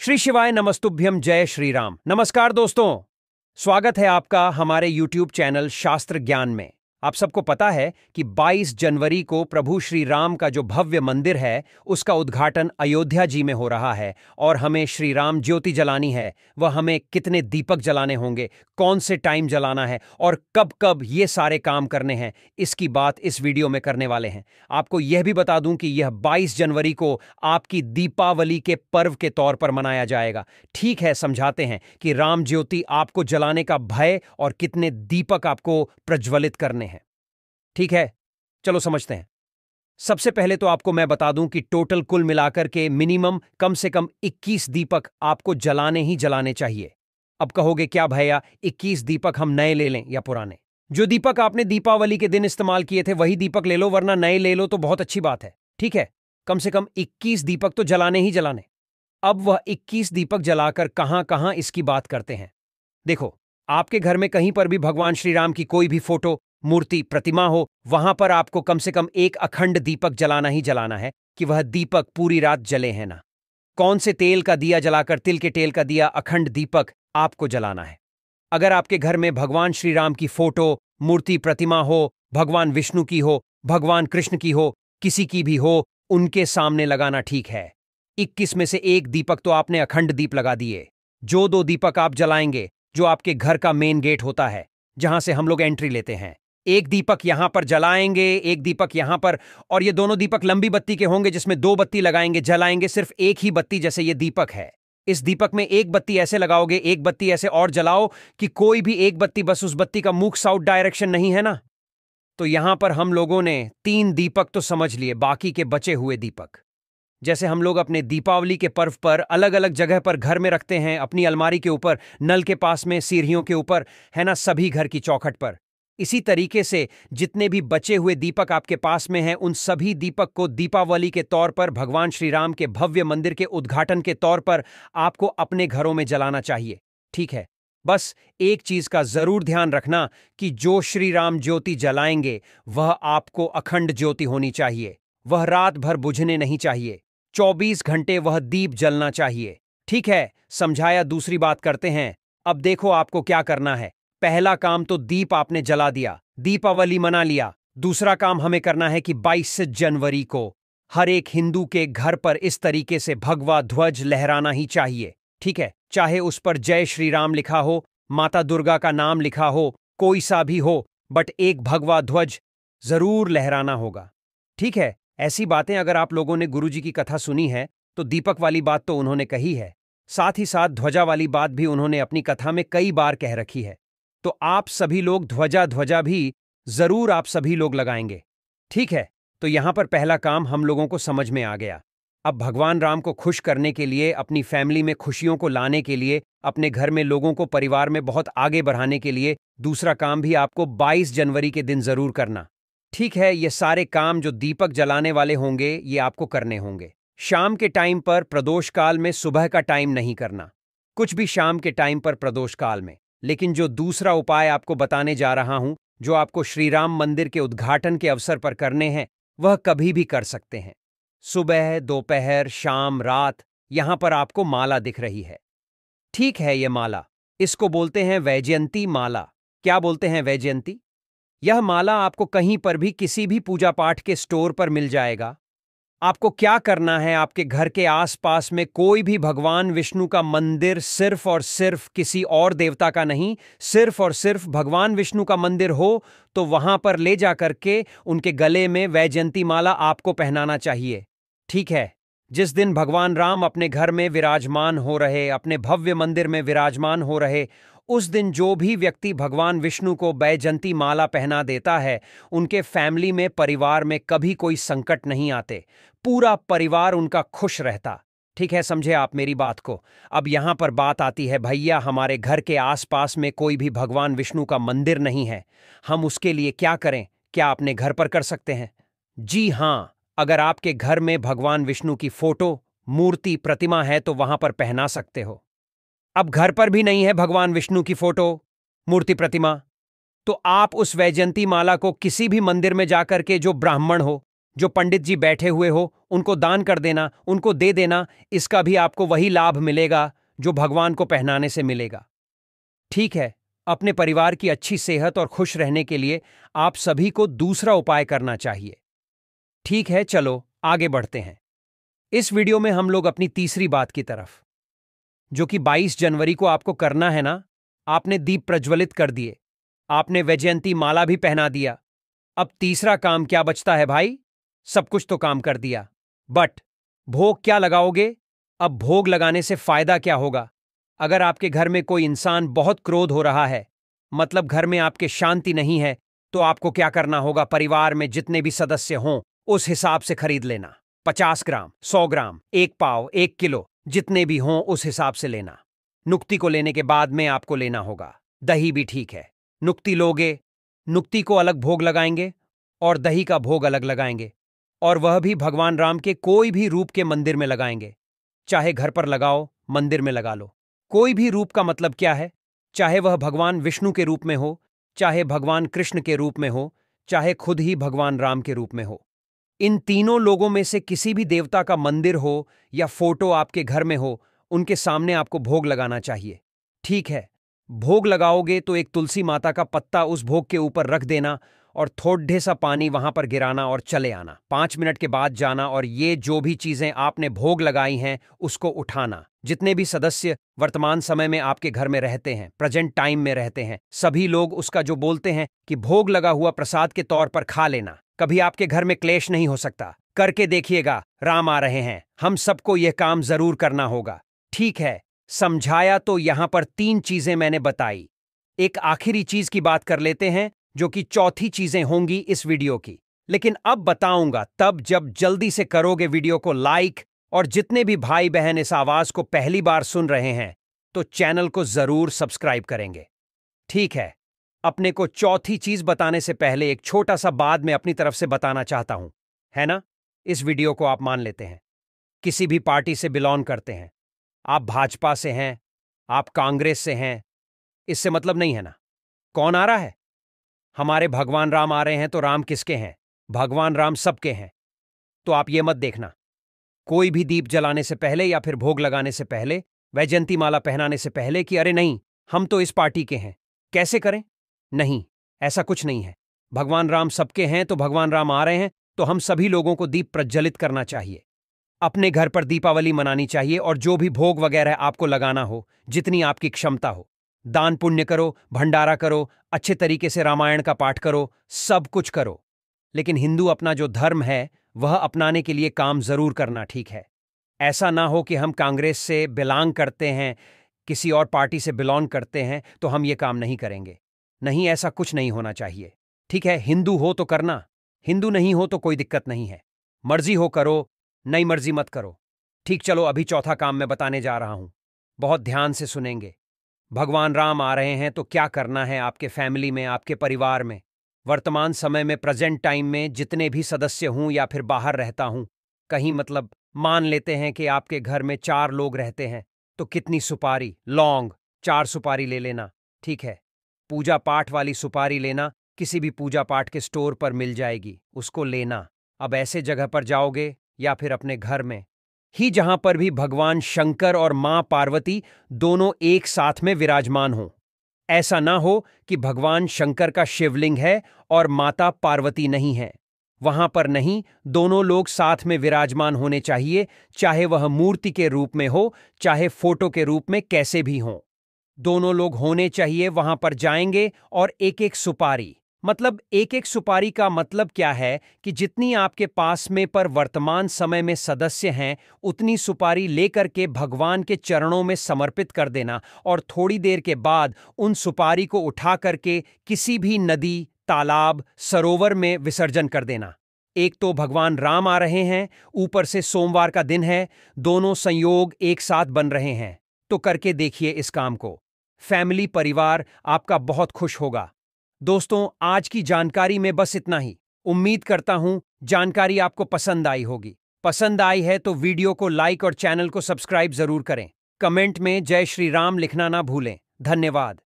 श्री शिवाय नमस्तुभ्यम, जय श्री राम। नमस्कार दोस्तों, स्वागत है आपका हमारे YouTube चैनल शास्त्र ज्ञान में। आप सबको पता है कि 22 जनवरी को प्रभु श्री राम का जो भव्य मंदिर है उसका उद्घाटन अयोध्या जी में हो रहा है और हमें श्री राम ज्योति जलानी है। वह हमें कितने दीपक जलाने होंगे, कौन से टाइम जलाना है और कब कब ये सारे काम करने हैं, इसकी बात इस वीडियो में करने वाले हैं। आपको यह भी बता दूं कि यह 22 जनवरी को आपकी दीपावली के पर्व के तौर पर मनाया जाएगा। ठीक है, समझाते हैं कि राम ज्योति आपको जलाने का भय और कितने दीपक आपको प्रज्वलित करने हैं। ठीक है, चलो समझते हैं। सबसे पहले तो आपको मैं बता दूं कि टोटल कुल मिलाकर के मिनिमम कम से कम 21 दीपक आपको जलाने ही जलाने चाहिए। अब कहोगे क्या भैया, 21 दीपक हम नए ले लें या पुराने? जो दीपक आपने दीपावली के दिन इस्तेमाल किए थे वही दीपक ले लो, वरना नए ले लो तो बहुत अच्छी बात है। ठीक है, कम से कम 21 दीपक तो जलाने ही जलाने। अब वह 21 दीपक जलाकर कहां कहां इसकी बात करते हैं। देखो, आपके घर में कहीं पर भी भगवान श्री राम की कोई भी फोटो, मूर्ति, प्रतिमा हो, वहां पर आपको कम से कम एक अखंड दीपक जलाना ही जलाना है कि वह दीपक पूरी रात जले हैं ना। कौन से तेल का दिया जलाकर, तिल के तेल का दिया अखंड दीपक आपको जलाना है। अगर आपके घर में भगवान श्री राम की फोटो, मूर्ति, प्रतिमा हो, भगवान विष्णु की हो, भगवान कृष्ण की हो, किसी की भी हो, उनके सामने लगाना ठीक है। 21 में से एक दीपक तो आपने अखंड दीप लगा दिए। जो 2 दीपक आप जलाएंगे, जो आपके घर का मेन गेट होता है जहां से हम लोग एंट्री लेते हैं, एक दीपक यहां पर जलाएंगे, एक दीपक यहां पर, और ये दोनों दीपक लंबी बत्ती के होंगे जिसमें 2 बत्ती लगाएंगे, जलाएंगे सिर्फ एक ही बत्ती। जैसे ये दीपक है, इस दीपक में एक बत्ती ऐसे लगाओगे, एक बत्ती ऐसे और जलाओ कि कोई भी एक बत्ती, बस उस बत्ती का मुख साउथ डायरेक्शन नहीं है ना। तो यहां पर हम लोगों ने 3 दीपक तो समझ लिए, बाकी के बचे हुए दीपक जैसे हम लोग अपने दीपावली के पर्व पर अलग अलग जगह पर घर में रखते हैं, अपनी अलमारी के ऊपर, नल के पास में, सीढ़ियों के ऊपर, है ना, सभी घर की चौखट पर। इसी तरीके से जितने भी बचे हुए दीपक आपके पास में हैं, उन सभी दीपक को दीपावली के तौर पर, भगवान श्री राम के भव्य मंदिर के उद्घाटन के तौर पर आपको अपने घरों में जलाना चाहिए। ठीक है, बस एक चीज का जरूर ध्यान रखना कि जो श्री राम ज्योति जलाएंगे वह आपको अखंड ज्योति होनी चाहिए। वह रात भर बुझने नहीं चाहिए, 24 घंटे वह दीप जलना चाहिए। ठीक है, समझाया। दूसरी बात करते हैं। अब देखो आपको क्या करना है। पहला काम तो दीप आपने जला दिया, दीपावली मना लिया। दूसरा काम हमें करना है कि 22 जनवरी को हर एक हिंदू के घर पर इस तरीके से भगवा ध्वज लहराना ही चाहिए। ठीक है, चाहे उस पर जय श्री राम लिखा हो, माता दुर्गा का नाम लिखा हो, कोई सा भी हो, बट एक भगवा ध्वज जरूर लहराना होगा। ठीक है, ऐसी बातें अगर आप लोगों ने गुरुजी की कथा सुनी है तो दीपक वाली बात तो उन्होंने कही है, साथ ही साथ ध्वजा वाली बात भी उन्होंने अपनी कथा में कई बार कह रखी है। तो आप सभी लोग ध्वजा भी जरूर आप सभी लोग लगाएंगे। ठीक है, तो यहां पर पहला काम हम लोगों को समझ में आ गया। अब भगवान राम को खुश करने के लिए, अपनी फैमिली में खुशियों को लाने के लिए, अपने घर में लोगों को परिवार में बहुत आगे बढ़ाने के लिए दूसरा काम भी आपको 22 जनवरी के दिन जरूर करना। ठीक है, ये सारे काम जो दीपक जलाने वाले होंगे ये आपको करने होंगे। शाम के टाइम पर प्रदोष काल में, सुबह का टाइम नहीं करना, कुछ भी शाम के टाइम पर प्रदोष काल में। लेकिन जो दूसरा उपाय आपको बताने जा रहा हूं, जो आपको श्री राम मंदिर के उद्घाटन के अवसर पर करने हैं, वह कभी भी कर सकते हैं। सुबह, दोपहर, शाम, रात, यहां पर आपको माला दिख रही है। ठीक है, यह माला, इसको बोलते हैं वैजयंती माला। क्या बोलते हैं? वैजयंती। यह माला आपको कहीं पर भी, किसी भी पूजा पाठ के स्टोर पर मिल जाएगा। आपको क्या करना है, आपके घर के आसपास में कोई भी भगवान विष्णु का मंदिर, सिर्फ और सिर्फ किसी और देवता का नहीं, सिर्फ और सिर्फ भगवान विष्णु का मंदिर हो तो वहां पर ले जा करके उनके गले में वैजयंती माला आपको पहनाना चाहिए। ठीक है, जिस दिन भगवान राम अपने घर में विराजमान हो रहे, अपने भव्य मंदिर में विराजमान हो रहे, उस दिन जो भी व्यक्ति भगवान विष्णु को वैजयंती माला पहना देता है, उनके फैमिली में, परिवार में कभी कोई संकट नहीं आते, पूरा परिवार उनका खुश रहता। ठीक है, समझे आप मेरी बात को? अब यहां पर बात आती है, भैया हमारे घर के आसपास में कोई भी भगवान विष्णु का मंदिर नहीं है, हम उसके लिए क्या करें? क्या अपने घर पर कर सकते हैं? जी हां, अगर आपके घर में भगवान विष्णु की फोटो, मूर्ति, प्रतिमा है तो वहां पर पहना सकते हो। अब घर पर भी नहीं है भगवान विष्णु की फोटो, मूर्ति, प्रतिमा, तो आप उस वैजयंती माला को किसी भी मंदिर में जाकर के, जो ब्राह्मण हो, जो पंडित जी बैठे हुए हो उनको दान कर देना, उनको दे देना। इसका भी आपको वही लाभ मिलेगा जो भगवान को पहनाने से मिलेगा। ठीक है, अपने परिवार की अच्छी सेहत और खुश रहने के लिए आप सभी को दूसरा उपाय करना चाहिए। ठीक है, चलो आगे बढ़ते हैं। इस वीडियो में हम लोग अपनी तीसरी बात की तरफ, जो कि 22 जनवरी को आपको करना है ना। आपने दीप प्रज्वलित कर दिए, आपने वैजयंती माला भी पहना दिया। अब तीसरा काम क्या बचता है भाई? सब कुछ तो काम कर दिया, बट भोग क्या लगाओगे? अब भोग लगाने से फायदा क्या होगा? अगर आपके घर में कोई इंसान बहुत क्रोध हो रहा है, मतलब घर में आपके शांति नहीं है, तो आपको क्या करना होगा? परिवार में जितने भी सदस्य हों उस हिसाब से खरीद लेना। 50 ग्राम, 100 ग्राम, 1 पाव, 1 किलो, जितने भी हों उस हिसाब से लेना। नुक्ति को लेने के बाद में आपको लेना होगा दही भी। ठीक है, नुक्ति लोगे, नुक्ति को अलग भोग लगाएंगे और दही का भोग अलग लगाएंगे, और वह भी भगवान राम के कोई भी रूप के मंदिर में लगाएंगे। चाहे घर पर लगाओ, मंदिर में लगा लो। कोई भी रूप का मतलब क्या है? चाहे वह भगवान विष्णु के रूप में हो, चाहे भगवान कृष्ण के रूप में हो, चाहे खुद ही भगवान राम के रूप में हो। इन तीनों लोगों में से किसी भी देवता का मंदिर हो या फोटो आपके घर में हो, उनके सामने आपको भोग लगाना चाहिए। ठीक है, भोग लगाओगे तो एक तुलसी माता का पत्ता उस भोग के ऊपर रख देना और थोड़े सा पानी वहां पर गिराना और चले आना। 5 मिनट के बाद जाना और ये जो भी चीजें आपने भोग लगाई हैं उसको उठाना। जितने भी सदस्य वर्तमान समय में आपके घर में रहते हैं, प्रेजेंट टाइम में रहते हैं, सभी लोग उसका जो बोलते हैं कि भोग लगा हुआ प्रसाद के तौर पर खा लेना। कभी आपके घर में क्लेश नहीं हो सकता। करके देखिएगा, राम आ रहे हैं, हम सबको यह काम जरूर करना होगा। ठीक है, समझाया। तो यहां पर 3 चीजें मैंने बताई। एक आखिरी चीज की बात कर लेते हैं, जो कि चौथी चीजें होंगी इस वीडियो की, लेकिन अब बताऊंगा तब जब जल्दी से करोगे वीडियो को लाइक। और जितने भी भाई बहन इस आवाज को पहली बार सुन रहे हैं तो चैनल को जरूर सब्सक्राइब करेंगे। ठीक है, अपने को चौथी चीज बताने से पहले एक छोटा सा बात मैं अपनी तरफ से बताना चाहता हूं, है ना। इस वीडियो को आप मान लेते हैं, किसी भी पार्टी से बिलोंग करते हैं, आप भाजपा से हैं, आप कांग्रेस से हैं, इससे मतलब नहीं है ना। कौन आ रहा है? हमारे भगवान राम आ रहे हैं, तो राम किसके हैं? भगवान राम सबके हैं। तो आप ये मत देखना, कोई भी दीप जलाने से पहले या फिर भोग लगाने से पहले, वैजयंती माला पहनाने से पहले, कि अरे नहीं, हम तो इस पार्टी के हैं, कैसे करें? नहीं, ऐसा कुछ नहीं है। भगवान राम सबके हैं, तो भगवान राम आ रहे हैं तो हम सभी लोगों को दीप प्रज्वलित करना चाहिए। अपने घर पर दीपावली मनानी चाहिए, और जो भी भोग वगैरह आपको लगाना हो, जितनी आपकी क्षमता हो, दान पुण्य करो, भंडारा करो, अच्छे तरीके से रामायण का पाठ करो, सब कुछ करो। लेकिन हिंदू अपना जो धर्म है वह अपनाने के लिए काम जरूर करना। ठीक है, ऐसा ना हो कि हम कांग्रेस से बिलोंग करते हैं, किसी और पार्टी से बिलोंग करते हैं तो हम ये काम नहीं करेंगे। नहीं, ऐसा कुछ नहीं होना चाहिए। ठीक है, हिंदू हो तो करना, हिंदू नहीं हो तो कोई दिक्कत नहीं है। मर्जी हो करो, नई मर्जी मत करो। ठीक, चलो अभी चौथा काम मैं बताने जा रहा हूं, बहुत ध्यान से सुनेंगे। भगवान राम आ रहे हैं तो क्या करना है आपके फैमिली में, आपके परिवार में, वर्तमान समय में, प्रेजेंट टाइम में, जितने भी सदस्य हूं या फिर बाहर रहता हूं कहीं, मतलब मान लेते हैं कि आपके घर में 4 लोग रहते हैं, तो कितनी सुपारी, लौंग, 4 सुपारी ले लेना। ठीक है, पूजा पाठ वाली सुपारी लेना, किसी भी पूजा पाठ के स्टोर पर मिल जाएगी, उसको लेना। अब ऐसे जगह पर जाओगे या फिर अपने घर में ही जहां पर भी भगवान शंकर और मां पार्वती दोनों एक साथ में विराजमान हों। ऐसा ना हो कि भगवान शंकर का शिवलिंग है और माता पार्वती नहीं है, वहां पर नहीं, दोनों लोग साथ में विराजमान होने चाहिए, चाहे वह मूर्ति के रूप में हो, चाहे फोटो के रूप में, कैसे भी हो, दोनों लोग होने चाहिए। वहां पर जाएंगे और एक एक सुपारी, मतलब एक एक सुपारी का मतलब क्या है कि जितनी आपके पास में पर वर्तमान समय में सदस्य हैं, उतनी सुपारी लेकर के भगवान के चरणों में समर्पित कर देना, और थोड़ी देर के बाद उन सुपारी को उठा करके किसी भी नदी, तालाब, सरोवर में विसर्जन कर देना। एक तो भगवान राम आ रहे हैं, ऊपर से सोमवार का दिन है, दोनों संयोग एक साथ बन रहे हैं, तो करके देखिए इस काम को। फैमिली, परिवार आपका बहुत खुश होगा। दोस्तों, आज की जानकारी में बस इतना ही। उम्मीद करता हूं जानकारी आपको पसंद आई होगी। पसंद आई है तो वीडियो को लाइक और चैनल को सब्सक्राइब जरूर करें। कमेंट में जय श्री राम लिखना ना भूलें। धन्यवाद।